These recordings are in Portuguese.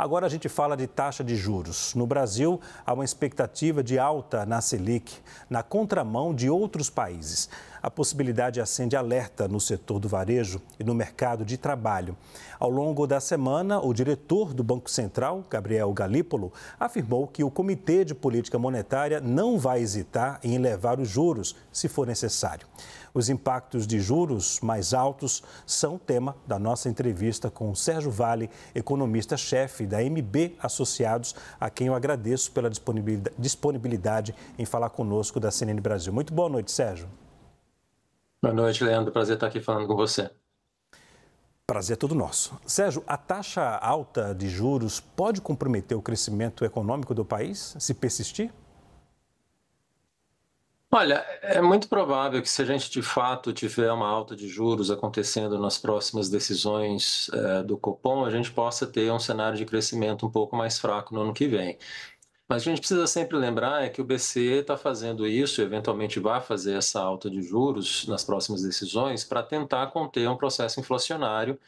Agora a gente fala de taxa de juros. No Brasil, há uma expectativa de alta na Selic, na contramão de outros países. A possibilidade acende alerta no setor do varejo e no mercado de trabalho. Ao longo da semana, o diretor do Banco Central, Gabriel Galípolo, afirmou que o Comitê de Política Monetária não vai hesitar em elevar os juros, se for necessário. Os impactos de juros mais altos são tema da nossa entrevista com o Sérgio Vale, economista-chefe da MB Associados, a quem eu agradeço pela disponibilidade em falar conosco da CNN Brasil. Muito boa noite, Sérgio. Boa noite, Leandro. Prazer estar aqui falando com você. Prazer é todo nosso. Sérgio, a taxa alta de juros pode comprometer o crescimento econômico do país, se persistir? Olha, é muito provável que se a gente de fato tiver uma alta de juros acontecendo nas próximas decisões do Copom, a gente possa ter um cenário de crescimento um pouco mais fraco no ano que vem. Mas a gente precisa sempre lembrar que o BCE está fazendo isso, eventualmente vai fazer essa alta de juros nas próximas decisões para tentar conter um processo inflacionário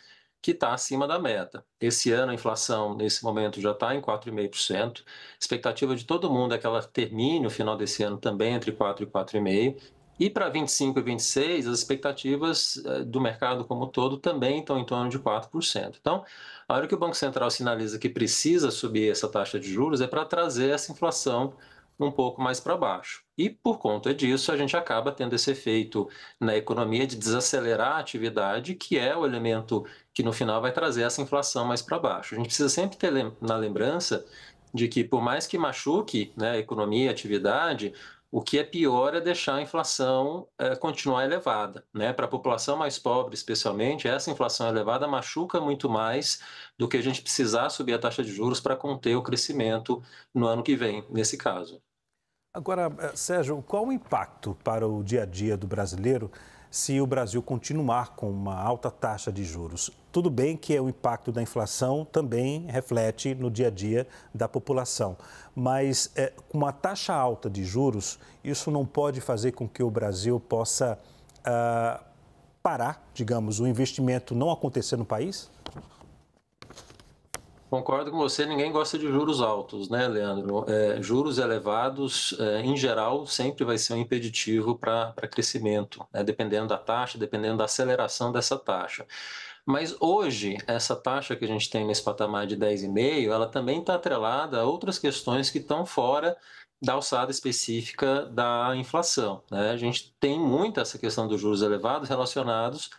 que está acima da meta. Esse ano a inflação, nesse momento, já está em 4,5%. A expectativa de todo mundo é que ela termine o final desse ano também entre 4% e 4,5%. E para 25 e 26, as expectativas do mercado como um todo também estão em torno de 4%. Então, a hora que o Banco Central sinaliza que precisa subir essa taxa de juros é para trazer essa inflação um pouco mais para baixo. E, por conta disso, a gente acaba tendo esse efeito na economia de desacelerar a atividade, que é o elemento que, no final, vai trazer essa inflação mais para baixo. A gente precisa sempre ter na lembrança de que, por mais que machuque, né, a economia e a atividade, o que é pior é deixar a inflação continuar elevada, né? Para a população mais pobre, especialmente, essa inflação elevada machuca muito mais do que a gente precisar subir a taxa de juros para conter o crescimento no ano que vem, nesse caso. Agora, Sérgio, qual o impacto para o dia a dia do brasileiro se o Brasil continuar com uma alta taxa de juros? Tudo bem que o impacto da inflação também reflete no dia a dia da população, mas com uma taxa alta de juros, isso não pode fazer com que o Brasil possa parar, digamos, o investimento não acontecer no país? Concordo com você, ninguém gosta de juros altos, né, Leandro? Juros elevados, em geral, sempre vai ser um impeditivo para crescimento, né? Dependendo da taxa, dependendo da aceleração dessa taxa. Mas hoje, essa taxa que a gente tem nesse patamar de 10,5, ela também está atrelada a outras questões que estão fora da alçada específica da inflação, né? A gente tem muito essa questão dos juros elevados relacionados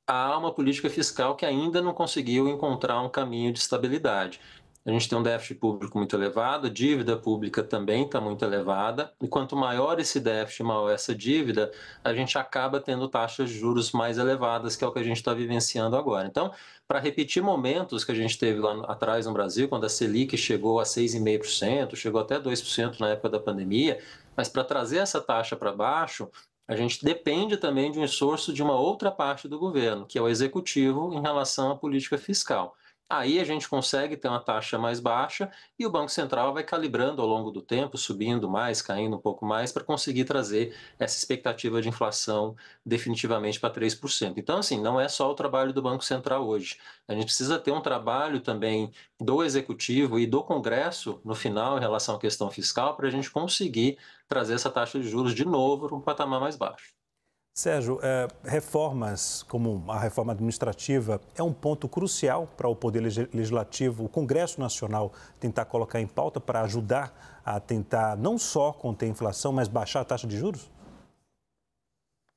há uma política fiscal que ainda não conseguiu encontrar um caminho de estabilidade. A gente tem um déficit público muito elevado, a dívida pública também está muito elevada, e quanto maior esse déficit, maior essa dívida, a gente acaba tendo taxas de juros mais elevadas, que é o que a gente está vivenciando agora. Então, para repetir momentos que a gente teve lá atrás no Brasil, quando a Selic chegou a 6,5%, chegou até 2% na época da pandemia, mas para trazer essa taxa para baixo, a gente depende também de um esforço de uma outra parte do governo, que é o executivo, em relação à política fiscal. Aí a gente consegue ter uma taxa mais baixa e o Banco Central vai calibrando ao longo do tempo, subindo mais, caindo um pouco mais, para conseguir trazer essa expectativa de inflação definitivamente para 3%. Então, assim, não é só o trabalho do Banco Central hoje. A gente precisa ter um trabalho também do Executivo e do Congresso, no final, em relação à questão fiscal, para a gente conseguir trazer essa taxa de juros de novo para um patamar mais baixo. Sérgio, reformas como a reforma administrativa é um ponto crucial para o Poder Legislativo, o Congresso Nacional, tentar colocar em pauta para ajudar a tentar não só conter a inflação, mas baixar a taxa de juros?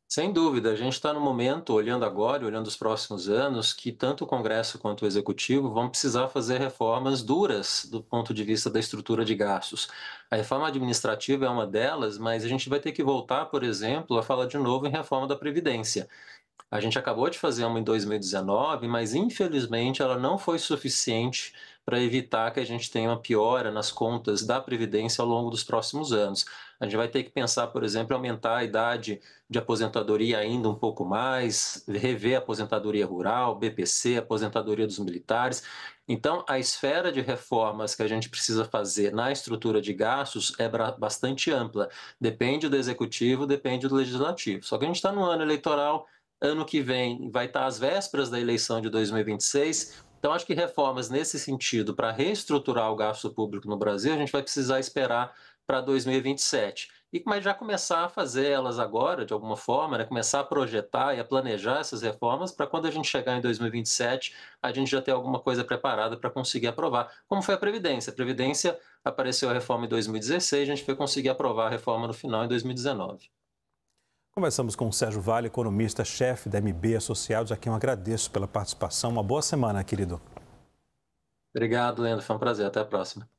Sem dúvida, a gente está no momento, olhando agora, olhando os próximos anos, que tanto o Congresso quanto o Executivo vão precisar fazer reformas duras do ponto de vista da estrutura de gastos. A reforma administrativa é uma delas, mas a gente vai ter que voltar, por exemplo, a falar de novo em reforma da Previdência. A gente acabou de fazer uma em 2019, mas infelizmente ela não foi suficiente para evitar que a gente tenha uma piora nas contas da Previdência ao longo dos próximos anos. A gente vai ter que pensar, por exemplo, em aumentar a idade de aposentadoria ainda um pouco mais, rever a aposentadoria rural, BPC, aposentadoria dos militares. Então, a esfera de reformas que a gente precisa fazer na estrutura de gastos é bastante ampla. Depende do Executivo, depende do Legislativo. Só que a gente está no ano eleitoral. Ano que vem vai estar às vésperas da eleição de 2026 Então, acho que reformas nesse sentido, para reestruturar o gasto público no Brasil, a gente vai precisar esperar para 2027. Mas já começar a fazer elas agora, de alguma forma, né? Começar a projetar e a planejar essas reformas para quando a gente chegar em 2027, a gente já ter alguma coisa preparada para conseguir aprovar. Como foi a Previdência. A Previdência apareceu a reforma em 2016, a gente foi conseguir aprovar a reforma no final em 2019. Conversamos com o Sérgio Vale, economista-chefe da MB Associados, a quem eu agradeço pela participação. Uma boa semana, querido. Obrigado, Leandro. Foi um prazer. Até a próxima.